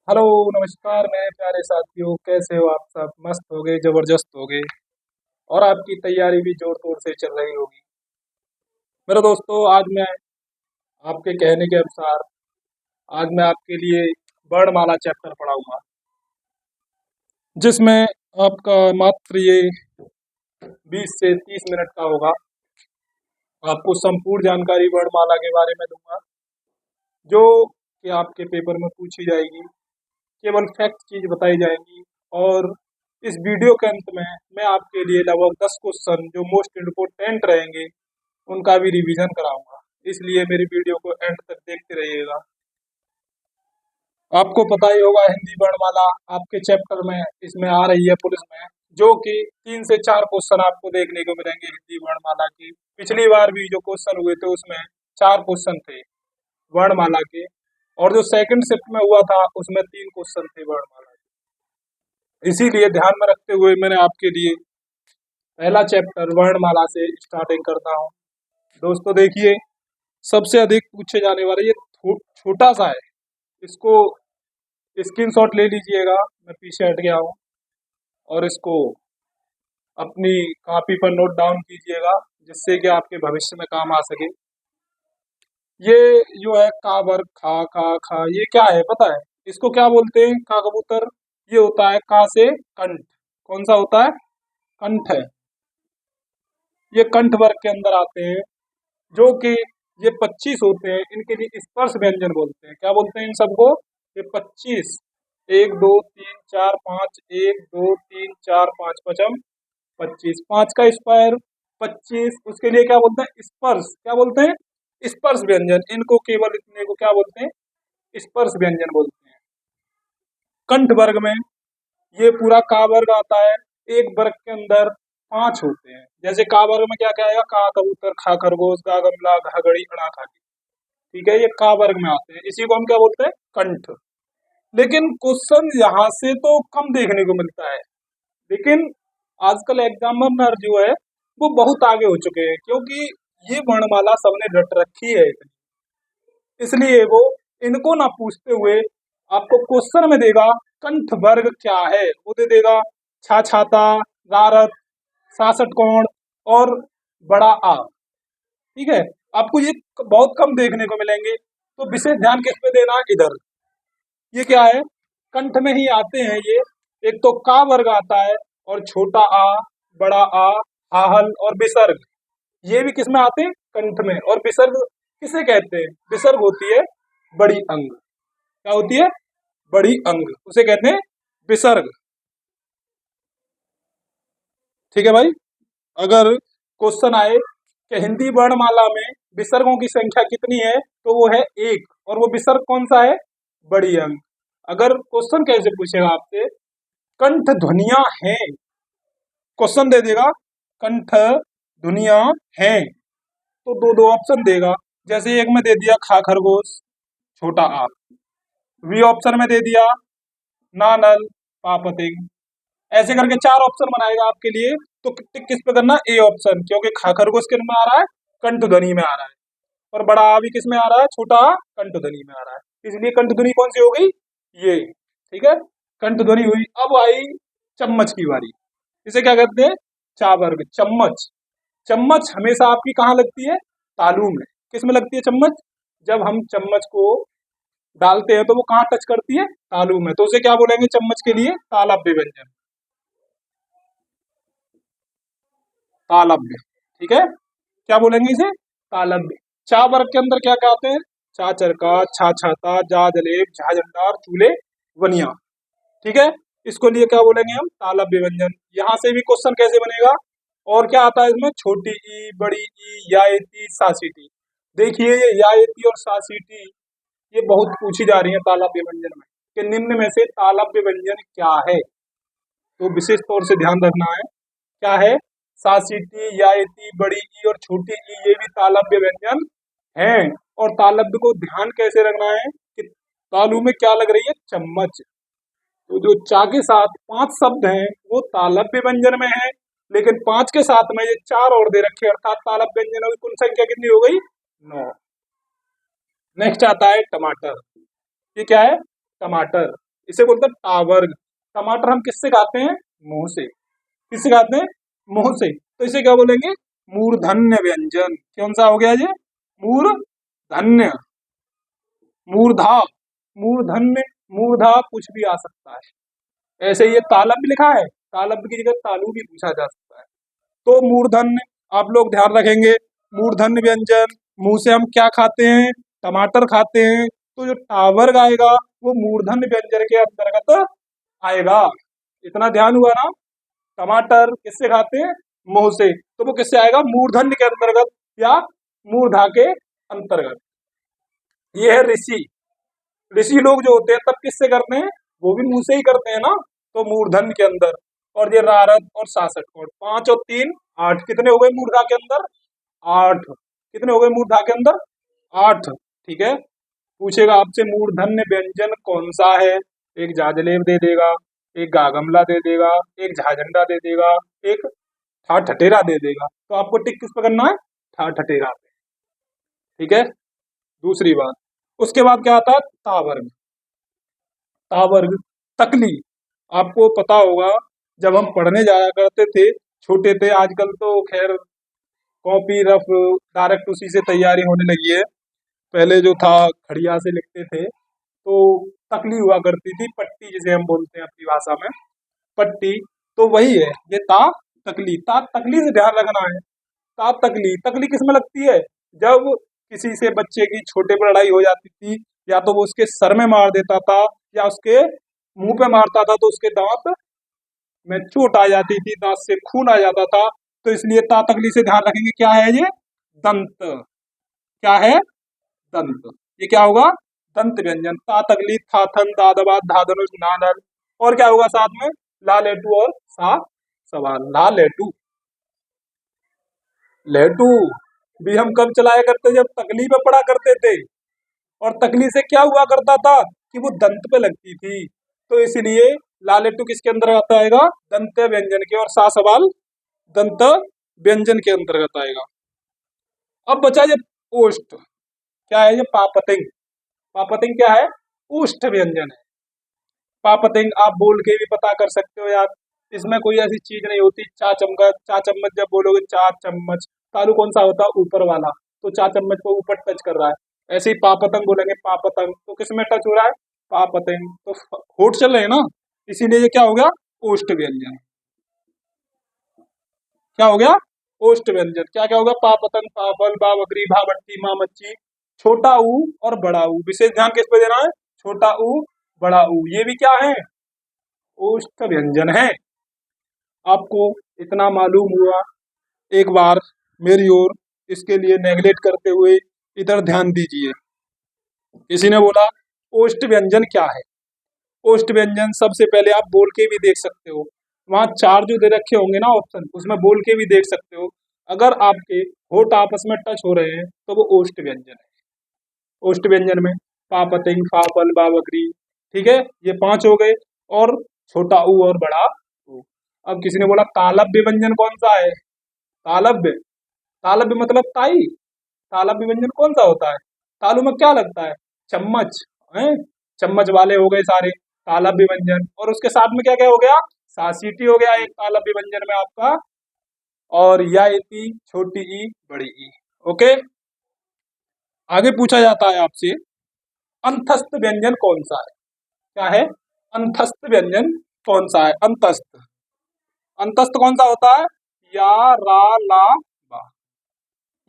Hello. नमस्कार मेरे प्यारे साथियों, कैसे हो आप सब? मस्त हो गए, जबरदस्त हो गए और आपकी तैयारी भी जोर तोड़ से चल रही होगी। मेरे दोस्तों, आज मैं आपके कहने के अनुसार आज मैं आपके लिए वर्णमाला चैप्टर पढ़ाऊंगा, जिसमें आपका मात्र ये 20 से 30 मिनट का होगा। आपको संपूर्ण जानकारी वर्णमाला के बारे में दूंगा, जो कि आपके पेपर में पूछी जाएगी। केवल फैक्ट चीज बताई जाएंगी। और इस वीडियो के अंत में मैं आपके लिए लगभग 10 क्वेश्चन जो मोस्ट इम्पोर्टेंट रहेंगे उनका भी रिवीजन कराऊंगा। इसलिए मेरी वीडियो को एंड तक देखते रहिएगा। आपको पता ही होगा, हिंदी वर्णमाला आपके चैप्टर में इसमें आ रही है पुलिस में, जो कि 3 से 4 क्वेश्चन आपको देखने को मिलेंगे हिंदी वर्णमाला के। पिछली बार भी जो क्वेश्चन हुए थे उसमें 4 क्वेश्चन थे वर्णमाला के, और जो सेकंड शिफ्ट में हुआ था उसमें 3 क्वेश्चन थे वर्णमाला के। इसीलिए ध्यान में रखते हुए मैंने आपके लिए पहला चैप्टर वर्णमाला से स्टार्टिंग करता हूँ। दोस्तों देखिए, सबसे अधिक पूछे जाने वाला ये छोटा सा है, इसको स्क्रीनशॉट ले लीजिएगा। मैं पीछे हट गया हूँ, और इसको अपनी कॉपी पर नोट डाउन कीजिएगा, जिससे कि आपके भविष्य में काम आ सके। ये जो है का वर्ग खा खा खा, ये क्या है पता है? इसको क्या बोलते हैं? का कबूतर। ये होता है का से कंठ। कौन सा होता है? कंठ है। ये कंठ वर्ग के अंदर आते हैं, जो कि ये 25 होते हैं। इनके लिए स्पर्श व्यंजन बोलते हैं। क्या बोलते हैं इन सबको? ये 25, 1 2 3 4 5, 1 2 3 4 5 पचम 25, 5 का स्क्वायर 25। उसके लिए क्या बोलते हैं? स्पर्श। क्या बोलते हैं? स्पर्श व्यंजन। इनको केवल इतने को क्या बोलते हैं? स्पर्श व्यंजन बोलते हैं। कंठ वर्ग में ये पूरा का वर्ग आता है। एक वर्ग के अंदर 5 होते हैं। जैसे का वर्ग में क्या क्या आएगा? का कबूतर, खा खरगोश, गा गमला, घा घड़ी, अड़ा खाकी। ठीक है, ये का वर्ग में आते हैं। इसी को हम क्या बोलते हैं? कंठ। लेकिन क्वेश्चन यहाँ से तो कम देखने को मिलता है, लेकिन आजकल एग्जामिनर जो है वो बहुत आगे हो चुके हैं, क्योंकि ये वर्णमाला सबने रट रखी है इतनी। इसलिए वो इनको ना पूछते हुए आपको क्वेश्चन में देगा कंठ वर्ग क्या है, वो दे देगा छा छाता, रारत, 66 कोण और बड़ा आ। ठीक है, आपको ये बहुत कम देखने को मिलेंगे, तो विशेष ध्यान किस पे देना? इधर। ये क्या है? कंठ में ही आते हैं ये। एक तो का वर्ग आता है, और छोटा आ, बड़ा आ, आहल और विसर्ग, ये भी किस में आते हैं? कंठ में। और विसर्ग किसे कहते हैं? विसर्ग होती है बड़ी अंग। क्या होती है? बड़ी अंग, उसे कहते हैं विसर्ग। ठीक है भाई। अगर क्वेश्चन आए कि हिंदी वर्णमाला में विसर्गों की संख्या कितनी है, तो वो है 1, और वो विसर्ग कौन सा है? बड़ी अंग। अगर क्वेश्चन कैसे पूछेगा आपसे, कंठ ध्वनिया हैं, क्वेश्चन दे देगा कंठ ध्वनिया हैं, तो दो दो ऑप्शन देगा। जैसे एक में दे दिया खा खरगोश, छोटा आ। बी ऑप्शन में दे दिया नानल, पापतिंग। ऐसे करके 4 ऑप्शन बनाएगा आपके लिए। तो टिक किस पे करना? ए ऑप्शन, क्योंकि खा खरगोश किस में आ रहा है? कंठ ध्वनि में आ रहा है। और बड़ा आ भी किस में आ रहा है? छोटा आ कंठ ध्वनि में आ रहा है। इसलिए कंठ ध्वनि कौन सी हो गई? ये। ठीक है, कंठ ध्वनि हुई। अब आई चम्मच की बारी। इसे क्या कहते हैं? चावर्ग, चम्मच। चम्मच हमेशा आपकी कहाँ लगती है? तालू में। किस में लगती है चम्मच? जब हम चम्मच को डालते हैं तो वो कहाँ टच करती है? तालू में। तो उसे क्या बोलेंगे चम्मच के लिए? तालव्य व्यंजन। तालव्य। ठीक है, क्या बोलेंगे इसे? तालव्य। चा वर्ग के अंदर क्या क्या आते हैं? चा चरका, छा छाता, जा जलेब, झा झंडार, चूल्हे, वनिया। ठीक है, इसको लिए क्या बोलेंगे हम? तालव्य व्यंजन। यहाँ से भी क्वेश्चन कैसे बनेगा? और क्या आता है इसमें? छोटी ई, बड़ी ई, यायती, सासीटी। देखिए, ये यायती और सासीटी ये बहुत पूछी जा रही है तालव्य व्यंजन में, कि निम्न में से तालव्य व्यंजन क्या है। तो विशेष तौर से ध्यान रखना है। क्या है? सासीटी, यायती, बड़ी ई और छोटी ई, ये भी तालव्य व्यंजन हैं। और तालव्य को ध्यान कैसे रखना है कि तालु में क्या लग रही है? चम्मच। तो जो चा के साथ 5 शब्द हैं वो तालव्य व्यंजन में है, लेकिन 5 के साथ में ये 4 और दे रखे, अर्थात तालव्य व्यंजनों की कुल संख्या कितनी हो गई? 9। नेक्स्ट आता है टमाटर। ये क्या है? टमाटर। इसे बोलते हैं टावर्ग। टमाटर हम किससे खाते हैं? मुंह से। किससे खाते हैं? मुंह से। तो इसे क्या बोलेंगे? मूर्धन्य व्यंजन। कौन सा हो गया ये? मूर्धन्य। मूर्धा, मूर्धन्य, मूर्धा कुछ भी आ सकता है। ऐसे ये तालब लिखा है, तालब की जगह तालु भी पूछा जा सकता है। तो मूर्धन्य आप लोग ध्यान रखेंगे। मूर्धन्य व्यंजन, मुंह से हम क्या खाते हैं? टमाटर खाते हैं। तो जो टावर्ग आएगा वो मूर्धन्य व्यंजन के अंतर्गत आएगा। इतना ध्यान हुआ ना? टमाटर किससे खाते हैं? मुंह से। तो वो किससे आएगा? मूर्धन्य के अंतर्गत या मूर्धा के अंतर्गत। ये है ऋषि। ऋषि लोग जो होते हैं तब किससे करते हैं? वो भी मुंह से ही करते हैं ना। तो मूर्धन्य के अंदर। और ये रारद और सासठ कोण, 5 और 3 8, कितने हो गए मूर्धा के अंदर? 8। कितने हो गए मूर्धा के अंदर? 8। ठीक है। पूछेगा आपसे मूर्धन्य व्यंजन कौन सा है? एक जाजलेब दे देगा, एक गागमला दे देगा, एक झाझंडा दे देगा, एक ठाठ ठठेरा दे देगा। तो आपको टिक किस पर करना है? ठाठ ठठेरा पे। ठीक है। दूसरी बात, उसके बाद क्या आता है? तावर्ग। तावर्ग, तकली। आपको पता होगा जब हम पढ़ने जाया करते थे, छोटे थे, आजकल तो खैर कॉपी रफ डायरेक्ट उसी से तैयारी होने लगी है। पहले जो था खड़िया से लिखते थे। तो तकली हुआ करती थी, पट्टी जिसे हम बोलते हैं अपनी भाषा में, पट्टी। तो वही है ये ता तकली। ता तकली से ध्यान रखना है। ता तकली, तकली किस में लगती है? जब किसी से बच्चे की छोटे पर लड़ाई हो जाती थी, या तो वो उसके सर में मार देता था या उसके मुंह पे मारता था, तो उसके दांत में चोट आ जाती थी, दांत से खून आ जाता था। तो इसलिए ता तकली से ध्यान रखेंगे। क्या है ये? दंत। क्या है? दंत। ये क्या होगा? दंत व्यंजन। ता तकली, थाथन, दादबाद, धाधनुष, नानर। और क्या होगा साथ में? ला लेटू और सा सवाल। ला लेटू, लेटू भी हम कब चलाया करते? जब तकली पे पढ़ा करते थे। और तकली से क्या हुआ करता था कि वो दंत पे लगती थी। तो इसलिए ला लेटू किसके अंदर आता आएगा? दंत व्यंजन के। और सा सवाल दंत व्यंजन के अंतर्गत आएगा। अब बचा ये ओष्ठ। क्या है ये? पापतिंग। पापतिंग क्या है? ओष्ठ व्यंजन है। पापतिंग आप बोल के भी पता कर सकते हो यार। इसमें कोई ऐसी चीज नहीं होती। चा चम्मच, चा चम्मच जब बोलोगे चा चम्मच, तालू कौन सा होता है? ऊपर वाला। तो चा चम्मच को ऊपर टच कर रहा है। ऐसे ही पापतंग बोलेंगे, पापतंग तो किस में टच हो रहा है? पापतंग। तो होठ चल रहे हैं ना, इसीलिए ये क्या हो गया? ओष्ठ व्यंजन। क्या हो गया? ओष्ठ व्यंजन। क्या क्या होगा? पापतंग, पापल, बावगरी, भावट्टी, मामच्ची। छोटा ऊ और बड़ा ऊ। विशेष ध्यान किस पे देना है? छोटा ऊ, बड़ा ऊ, ये भी क्या है? ओष्ठ व्यंजन है। आपको इतना मालूम हुआ। एक बार मेरी ओर इसके लिए नेगलेक्ट करते हुए इधर ध्यान दीजिए। किसी ने बोला ओष्ठ व्यंजन क्या है? ओष्ठ व्यंजन सबसे पहले आप बोल के भी देख सकते हो। वहां 4 जो दे रखे होंगे ना ऑप्शन, उसमें बोल के भी देख सकते हो। अगर आपके होठ आपस में टच हो रहे हैं तो वो ओष्ठ व्यंजन है। ओष्ठ व्यंजन में पापतिंग, फापल, बावगरी। ठीक है, ये 5 हो गए। और छोटा ऊ और बड़ा ऊ। अब किसी ने बोला तालव्य व्यंजन कौन सा है? तालव्य, तालव्य मतलब ताई। तालव्य व्यंजन कौन सा होता है? तालू में क्या लगता है? चम्मच है। चम्मच वाले हो गए सारे तालव्य व्यंजन। और उसके साथ में क्या क्या हो गया? सासीटी हो गया एक तालव्य व्यंजन में आपका। और या इति, छोटी ई, बड़ी ई। ओके। आगे पूछा जाता है आपसे अंतस्थ व्यंजन कौन सा है? क्या है? अंतस्थ व्यंजन कौन सा है? अंतस्थ, अंतस्थ कौन सा होता है? या, रा, ला, बा।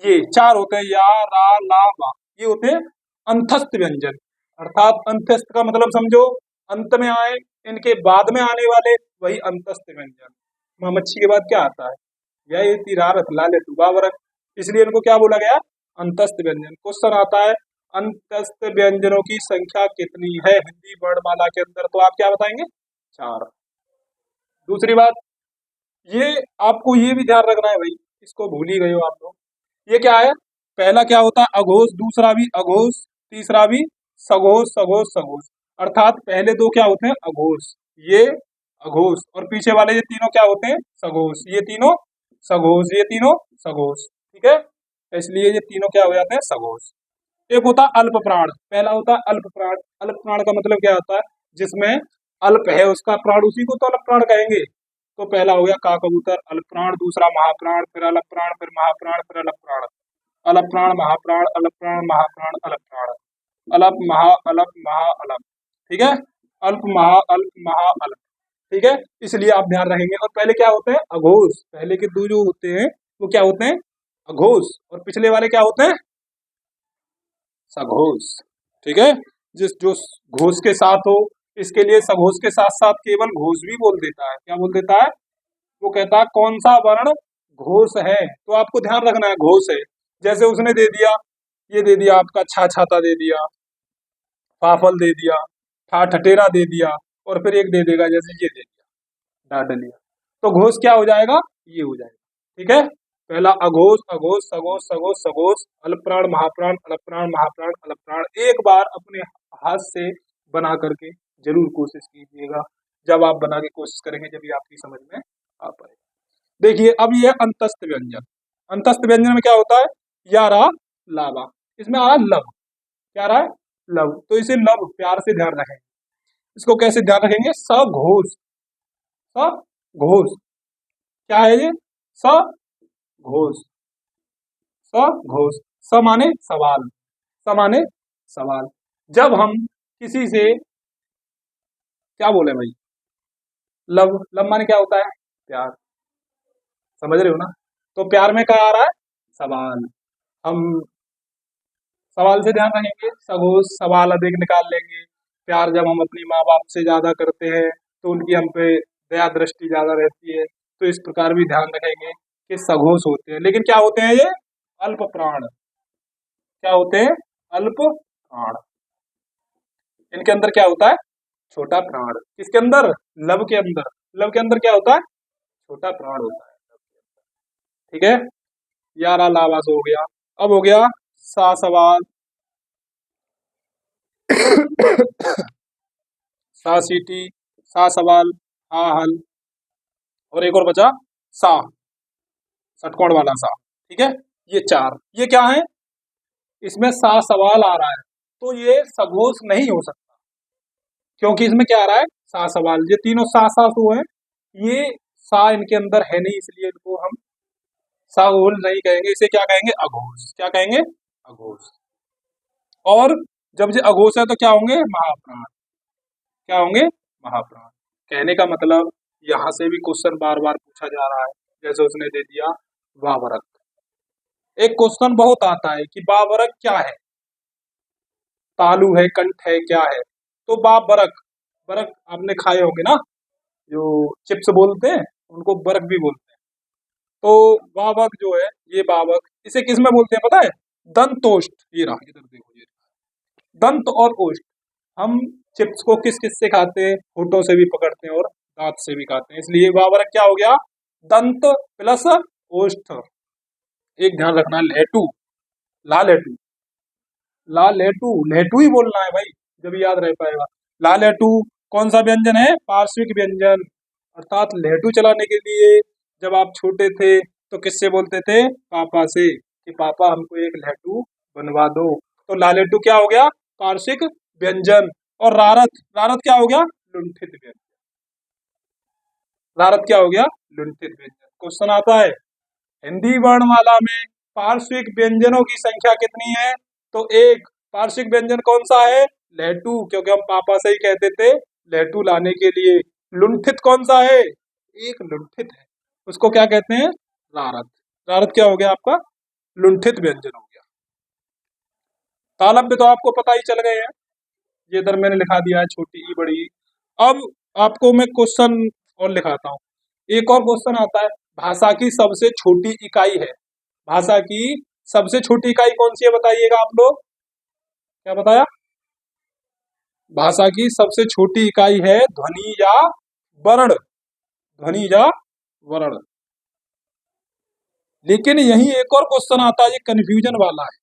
ये 4 होते हैं। या, रा, ला, बा। ये होते हैं अंतस्थ व्यंजन। अर्थात अंतस्थ का मतलब समझो अंत में आए, इनके बाद में आने वाले, वही अंतस्थ व्यंजन। मच्छी के बाद क्या आता है? यह तिरारत लाले दुबावरत। इसलिए इनको क्या बोला गया? अंतस्थ व्यंजन। क्वेश्चन आता है अंतस्थ व्यंजनों की संख्या कितनी है हिंदी वर्णमाला के अंदर? तो आप क्या बताएंगे? 4। दूसरी बात, ये आपको ये भी ध्यान रखना है भाई, इसको भूल ही गए हो आप लोग। ये क्या है? पहला क्या होता है? अघोष। दूसरा भी अघोष। तीसरा भी सघोष, सघोष, सघोष। अर्थात पहले 2 क्या होते हैं? अघोष। ये अघोष। और पीछे वाले ये तीनों क्या होते हैं? सघोष। ये तीनों सघोष, ये तीनों सघोष। ठीक है, इसलिए ये तीनों क्या हो जाते हैं? सघोष। एक होता है अल्प प्राण। पहला होता है अल्प प्राण। अल्प प्राण का मतलब क्या होता है? जिसमें अल्प है उसका प्राण, उसी को तो अल्प प्राण कहेंगे। तो पहला हो गया का कबूतर, अल्प प्राण, दूसरा महाप्राण, फिर अल्प प्राण, फिर महाप्राण, फिर अल्प प्राण, अल्प प्राण महाप्राण, अल्प प्राण महाप्राण, अल्प प्राण, अल्प महा अल्प। ठीक है, अल्प महा अल्प। ठीक है, इसलिए आप ध्यान रखेंगे। और पहले क्या होते हैं? अघोष। पहले के दो जो होते हैं वो क्या होते हैं? अघोष। और पिछले वाले क्या होते हैं? सघोष। ठीक है, जिस जो घोष के साथ हो, इसके लिए सघोष के साथ साथ केवल घोष भी बोल देता है। क्या बोल देता है? वो कहता है कौन सा वर्ण घोष है, तो आपको ध्यान रखना है घोष है। जैसे उसने दे दिया, ये दे दिया आपका छा छाता दे दिया, फाफल दे दिया, ठा ठठेरा दे दिया, और फिर एक दे देगा जैसे ये दे दिया डाडलिया, तो घोष क्या हो जाएगा? ये हो जाएगा। ठीक है, पहला अघोष, अघोष, सघोष, सघोष, सघोष, अल्पप्राण, महाप्राण, अलप्राण, महाप्राण, अलप्राण। एक बार अपने हाथ से बना करके जरूर कोशिश कीजिएगा। जब आप बना के कोशिश करेंगे जब ये आपकी समझ में आ पाएगा। देखिए अब ये अंतस्थ व्यंजन। अंतस्थ व्यंजन में क्या होता है? या रहा लावा, इसमें आ रहा लब। क्या रहा है? लब। तो इसे लब प्यार से ध्यान रखेंगे। इसको कैसे ध्यान रखेंगे? सघोष। सघोष क्या है ये? सघोष। सघोष। स माने सवाल, स माने सवाल। जब हम किसी से क्या बोले भाई? लव। लव माने क्या होता है? प्यार। समझ रहे हो ना? तो प्यार में क्या आ रहा है? सवाल। हम सवाल से ध्यान रखेंगे। सघोष सवाल अधिक निकाल लेंगे। प्यार जब हम अपनी माँ बाप से ज्यादा करते हैं तो उनकी हम पे दया दृष्टि ज्यादा रहती है, तो इस प्रकार भी ध्यान रखेंगे कि सघोष होते हैं। लेकिन क्या होते हैं ये? अल्प प्राण। क्या होते हैं? अल्प प्राण। इनके अंदर क्या होता है? छोटा प्राण। किसके अंदर? लव के अंदर। लव के अंदर क्या होता है? छोटा प्राण होता है। ठीक है, यारा लावास हो गया। अब हो गया सा सवाल, सा सीटी, सा सवाल, हा हल, और एक और बचा सा, षटकोण वाला सा। ठीक है, ये चार, ये क्या है? इसमें सा सवाल आ रहा है तो ये सघोष नहीं हो सकता, क्योंकि इसमें क्या आ रहा है? सा सवाल। ये तीनों सा सा सो है, ये सा इनके अंदर है नहीं, इसलिए इनको हम सघोष नहीं कहेंगे। इसे क्या कहेंगे? अघोष। क्या कहेंगे? अघोष। और जब ये अघोष है तो क्या होंगे? महाप्राण। क्या होंगे? महाप्राण। कहने का मतलब यहाँ से भी क्वेश्चन बार बार पूछा जा रहा है। जैसे उसने दे दिया वावरक। एक क्वेश्चन बहुत आता है कि बावरक क्या है? तालु है, कंठ है, क्या है? तो बावरक, बरक आपने खाए होंगे ना, जो चिप्स बोलते हैं उनको बरक भी बोलते हैं। तो बावक जो है, ये बावक, इसे किस में बोलते हैं पता है? दंतोष्ठ। ये रहा, इधर देखो, ये दंत और ओष्ठ। हम चिप्स को किस किस से खाते हैं? होठों से भी पकड़ते हैं और दांत से भी खाते हैं, इसलिए वावरक क्या हो गया? दंत प्लस ओष्ठ। एक ध्यान रखना, लेटू, ला लेटू, ला लेटू, लेटू ही बोलना है भाई, जब याद रह पाएगा। ला लेटू कौन सा व्यंजन है? पार्श्विक व्यंजन। अर्थात लेटू चलाने के लिए जब आप छोटे थे तो किससे बोलते थे? पापा से, कि पापा हमको एक लेटू बनवा दो। तो ला लेटू क्या हो गया? पार्श्विक व्यंजन। और रारथ, रारथ क्या हो गया? लुंठित व्यंजन। रारथ क्या हो गया? लुंठित व्यंजन। क्वेश्चन आता है हिंदी वर्णमाला में पार्श्विक व्यंजनों की संख्या कितनी है? तो एक। पार्श्विक व्यंजन कौन सा है? लेटू, क्योंकि हम पापा से ही कहते थे लेटू लाने के लिए। लुंठित कौन सा है? एक लुंठित है, उसको क्या कहते हैं? रारथ। रारथ क्या हो गया आपका? लुंठित व्यंजन हो गया। तालव्य तो आपको पता ही चल गए हैं, ये इधर मैंने लिखा दिया है, छोटी ई बड़ी ई। अब आपको मैं क्वेश्चन और लिखाता हूँ। एक और क्वेश्चन आता है, भाषा की सबसे छोटी इकाई है। भाषा की सबसे छोटी इकाई कौन सी है बताइएगा आप लोग? क्या बताया? भाषा की सबसे छोटी इकाई है ध्वनि या वर्ण। ध्वनि या वर्ण। लेकिन यही एक और क्वेश्चन आता है, ये कंफ्यूजन वाला है।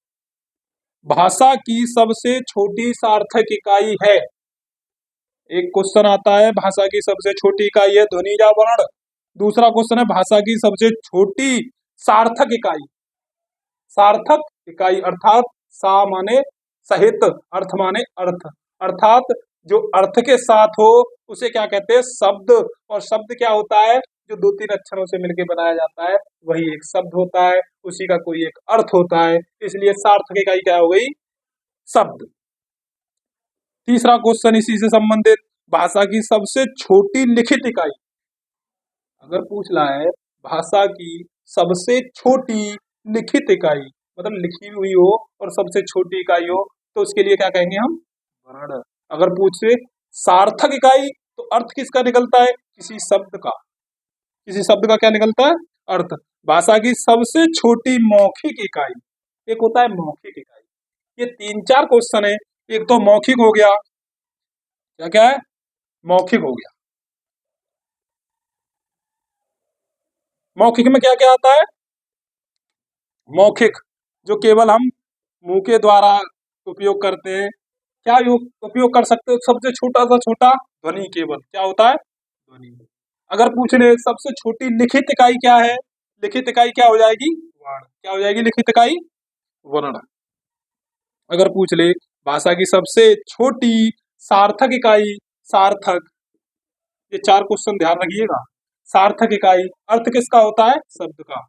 भाषा की सबसे छोटी सार्थक इकाई है। एक क्वेश्चन आता है, भाषा की सबसे छोटी इकाई है ध्वनि या वर्ण। दूसरा क्वेश्चन है, भाषा की सबसे छोटी सार्थक इकाई। सार्थक इकाई अर्थात सा माने सहित, अर्थ माने अर्थ, अर्थात जो अर्थ के साथ हो उसे क्या कहते हैं, शब्द। और शब्द क्या होता है, जो दो तीन अक्षरों से मिलकर बनाया जाता है वही एक शब्द होता है, उसी का कोई एक अर्थ होता है, इसलिए सार्थक इकाई क्या हो गई, शब्द। तीसरा क्वेश्चन इसी से संबंधित, भाषा की सबसे छोटी लिखित इकाई। अगर पूछ रहा है भाषा की सबसे छोटी लिखित इकाई, मतलब लिखी हुई हो और सबसे छोटी इकाई हो, तो उसके लिए क्या कहेंगे हम, वर्ण। अगर पूछे सार्थक इकाई, तो अर्थ किसका निकलता है, किसी शब्द का, किसी शब्द का क्या निकलता है, अर्थ। भाषा की सबसे छोटी मौखिक इकाई, एक होता है मौखिक इकाई। ये तीन चार क्वेश्चन है। एक तो मौखिक हो गया, क्या क्या है, मौखिक हो गया। मौखिक में क्या क्या आता है, मौखिक जो केवल हम मुंह के द्वारा उपयोग करते हैं, क्या उपयोग कर सकते हो, सबसे छोटा सा छोटा ध्वनि, केवल क्या होता है, ध्वनि। अगर पूछ ले सबसे छोटी लिखित इकाई क्या है, लिखित इकाई क्या हो जाएगी, वर्ण। क्या हो जाएगी लिखित इकाई, वर्ण। अगर पूछ ले भाषा की सबसे छोटी सार्थक इकाई, सार्थक, ये चार क्वेश्चन ध्यान रखिएगा। सार्थक इकाई, अर्थ किसका होता है, शब्द का,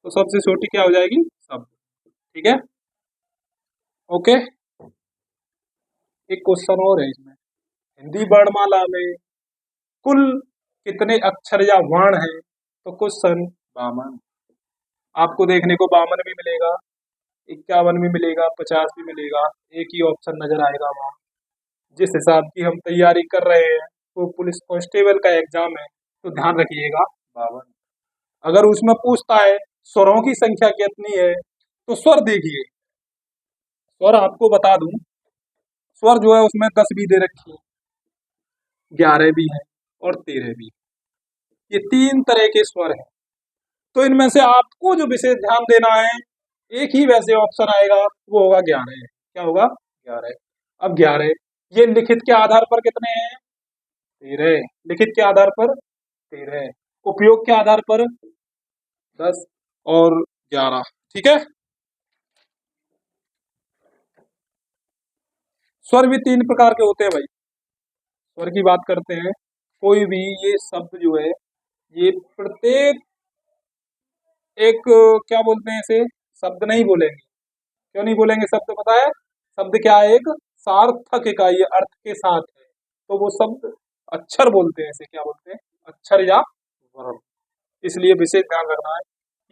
तो सबसे छोटी क्या हो जाएगी, शब्द। ठीक है, ओके। एक क्वेश्चन और है इसमें, हिंदी वर्णमाला में कुल कितने अक्षर या वर्ण हैं, तो क्वेश्चन 52। आपको देखने को 52 भी मिलेगा, 51 भी मिलेगा, 50 भी मिलेगा, एक ही ऑप्शन नजर आएगा वहाँ। जिस हिसाब की हम तैयारी कर रहे हैं वो पुलिस कांस्टेबल का एग्जाम है, तो ध्यान रखिएगा 52। अगर उसमें पूछता है स्वरों की संख्या कितनी है, तो स्वर देखिए, स्वर आपको बता दूं, स्वर जो है उसमें 10 भी दे रखी है, 11 भी है और 13 भी है। ये तीन तरह के स्वर हैं, तो इनमें से आपको जो विशेष ध्यान देना है, एक ही वैसे ऑप्शन आएगा, वो होगा 11। क्या होगा, 11। अब 11 ये लिखित के आधार पर कितने हैं, 13। लिखित के आधार पर 13, उपयोग के आधार पर 10 और 11। ठीक है, स्वर भी तीन प्रकार के होते हैं भाई। स्वर की बात करते हैं, कोई भी ये शब्द जो है, ये प्रत्येक एक क्या बोलते हैं इसे, शब्द नहीं बोलेंगे। क्यों नहीं बोलेंगे शब्द, पता है, शब्द क्या है, एक सार्थक इकाई है, अर्थ के साथ है, तो वो शब्द अक्षर बोलते हैं, इसे क्या बोलते हैं, अक्षर या वर्ण। इसलिए विशेष ध्यान रखना है,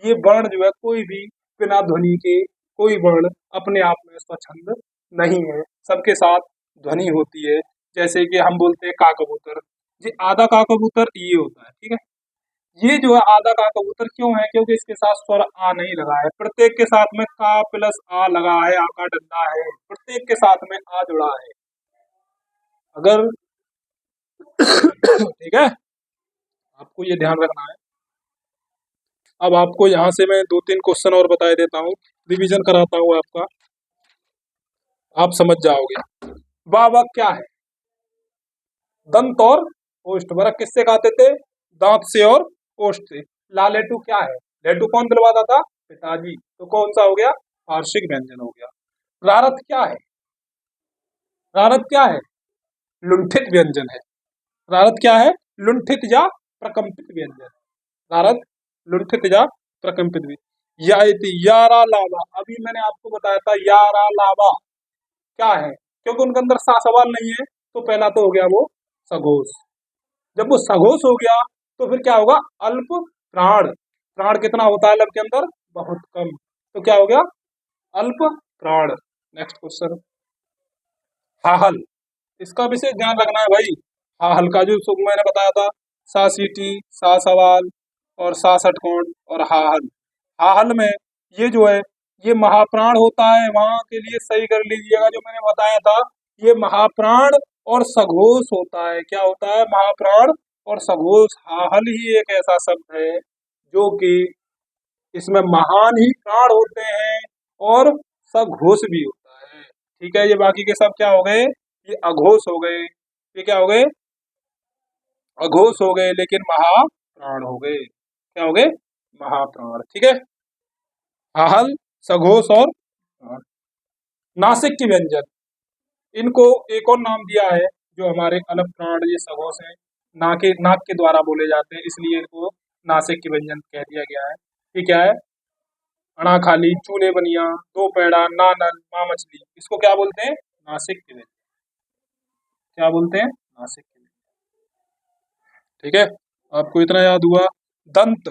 ये वर्ण जो है कोई भी बिना ध्वनि के, कोई वर्ण अपने आप में स्वच्छंद नहीं है, सबके साथ ध्वनि होती है। जैसे कि हम बोलते हैं का कबूतर, ये आधा का कबूतर ये होता है, ठीक है। ये जो है आधा का कबूतर क्यों है, क्योंकि इसके साथ स्वर आ नहीं लगा है, प्रत्येक के साथ में का प्लस आ लगा है, आ का डंडा है, प्रत्येक के साथ में आ जुड़ा है। अगर ठीक है, आपको ये ध्यान रखना है। अब आपको यहाँ से मैं दो तीन क्वेश्चन और बता देता हूँ, रिवीजन कराता हूँ आपका, आप समझ जाओगे। वाह वाह क्या है, दंत और ओष्ठ, वरक किससे खाते थे, दांत से और ओष्ठ से। लालेटू क्या है, लेटू कौन दिलवाता था, पिताजी, तो कौन सा हो गया, वार्षिक व्यंजन हो गया। रारथ क्या है, रारथ क्या है, लुंठित व्यंजन है। रारथ क्या है, लुंठित या प्रकंपित व्यंजन। रारथ लुंठित या प्रकंपित भी। या इति यारा लावा, अभी मैंने आपको बताया था यारा लावा क्या है, क्योंकि उनके अंदर सा सवाल नहीं है, तो पहला तो हो गया वो सघोष। जब वो सघोष हो गया तो फिर क्या होगा, अल्प प्राण। प्राण कितना होता है लब के अंदर, बहुत कम, तो क्या हो गया, अल्प प्राण। नेक्स्ट क्वेश्चन, हाहल, इसका विशेष ध्यान रखना है भाई। हाहल का जो मैंने बताया था, सा सीटी, सा सवाल और सा षटकोण और हाहल। हाहल में ये जो है, ये महाप्राण होता है, वहां के लिए सही कर लीजिएगा जो मैंने बताया था, ये महाप्राण और सघोष होता है। क्या होता है, महाप्राण और सघोष। हाहल ही एक ऐसा शब्द है जो कि इसमें महान ही प्राण होते हैं और सघोष भी होता है। ठीक है, ये बाकी के सब क्या हो गए, ये अघोष हो गए, ये क्या हो गए, अघोष हो गए, लेकिन महाप्राण हो गए। क्या हो गए, महाप्राण। ठीक है, हाहल, सघोष और प्राण। नासिक की व्यंजन, इनको एक और नाम दिया है जो हमारे अलग प्राण ये सगों से नाक के द्वारा बोले जाते हैं, इसलिए इनको नासिक के व्यंजन कह दिया गया है। ये क्या है? अणा खाली, चूने बनिया, दो पैड़ा, नानल, माँ मछली, इसको क्या बोलते हैं? नासिक के व्यंजन। क्या बोलते हैं? नासिक के व्यंजन। ठीक है, आपको इतना याद हुआ। दंत,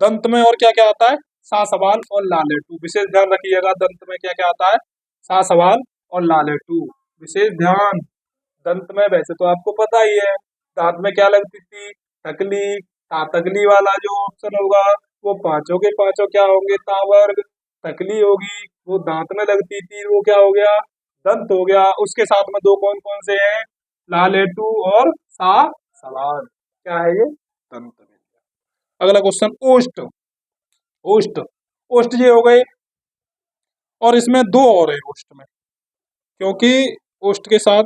दंत में और क्या क्या आता है? सा सवाल और लालेटू, विशेष ध्यान रखिएगा। दंत में क्या क्या आता है? सा सवाल और लालेटू, विशेष ध्यान। दंत में वैसे तो आपको पता ही है, दांत में क्या लगती थी? तकली। तातगली वाला जो ऑप्शन होगा वो पांचों के पांचों क्या होंगे? तावर्ग। तकली होगी वो दांत में लगती थी, वो क्या हो गया? दंत हो गया। उसके साथ में दो कौन कौन से हैं? लालेटू और सा सवाल। क्या है ये? दंत में। अगला क्वेश्चन, ओष्ठ। ओष्ठ, ओष्ठ ये हो गए, और इसमें दो और है ओष्ठ में, क्योंकि ओष्ठ के साथ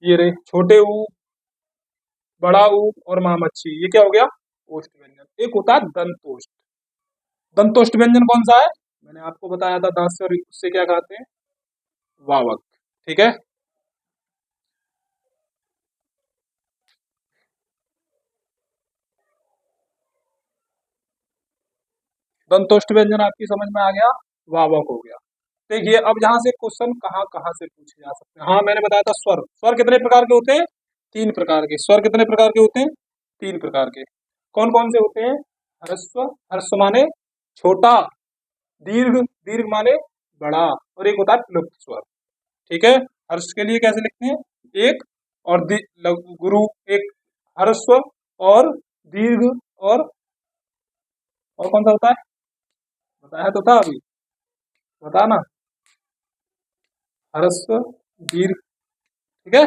ये रहे छोटे ऊ, बड़ा ऊ और मामच्छी, ये क्या हो गया? ओष्ठ व्यंजन। एक होता है दंतोष्ठ। दंतोष्ठ व्यंजन कौन सा है? मैंने आपको बताया था, दांत से और उससे क्या खाते हैं? वावक। ठीक है, दंतोष्ठ व्यंजन आपकी समझ में आ गया, वावक हो गया। देखिए अब यहाँ से क्वेश्चन कहाँ कहाँ से पूछे जा सकते हैं। हाँ मैंने बताया था स्वर, स्वर कितने प्रकार के होते हैं? तीन प्रकार के। स्वर कितने प्रकार के होते हैं? तीन प्रकार के। कौन कौन से होते हैं? ह्रस्व, ह्रस्व माने छोटा, दीर्घ, दीर्घ माने बड़ा, और एक होता है प्लुप्त स्वर। ठीक है, हर्ष के लिए कैसे लिखते हैं? एक, और गुरु एक, ह्रस्व और दीर्घ, और कौन सा होता है? बताया तो था अभी, बता ना। ह्रस्व, दीर्घ। ठीक है,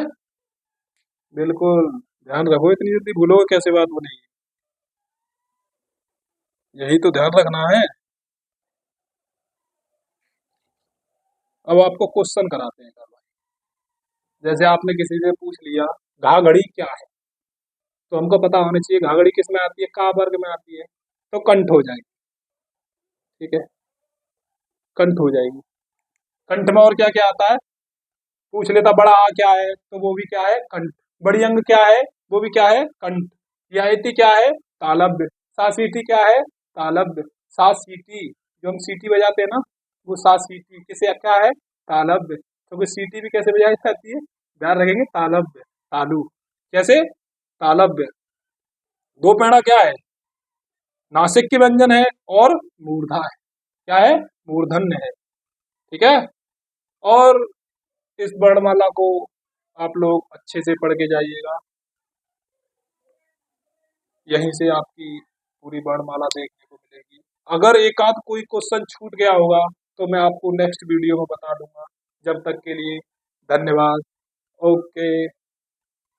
बिल्कुल ध्यान रखो, इतनी जल्दी भूलोगे कैसे बात बनेगी? यही तो ध्यान रखना है। अब आपको क्वेश्चन कराते हैं भाई। जैसे आपने किसी से पूछ लिया घाघड़ी क्या है, तो हमको पता होना चाहिए घाघड़ी किस में आती है? का वर्ग में आती है, तो कंठ हो जाएगी। ठीक है, कंठ हो जाएगी। कंठ में और क्या क्या आता है? पूछ लेता बड़ा आ क्या है, तो वो भी क्या है? कंठ। बड़ी अंग क्या है? वो भी क्या है? कंठ। रियायती क्या है? तालब्य। सासीटी क्या है? तालब्य। सा सीटी, जो हम सीटी बजाते हैं ना, वो सा सीटी किसे क्या है? तालब्य। क्योंकि सीटी भी कैसे बजाई जाती है? ध्यान रखेंगे, तालब्य, तालु। कैसे? तालब्य। दो पेड़ा क्या है? नासिक के व्यंजन है और मूर्धा है। क्या है? मूर्धन्य है। ठीक है, और इस वर्णमाला को आप लोग अच्छे से पढ़ के जाइएगा, यहीं से आपकी पूरी वर्णमाला देखने को मिलेगी। अगर एक आध कोई क्वेश्चन छूट गया होगा तो मैं आपको नेक्स्ट वीडियो में बता दूंगा। जब तक के लिए धन्यवाद। ओके।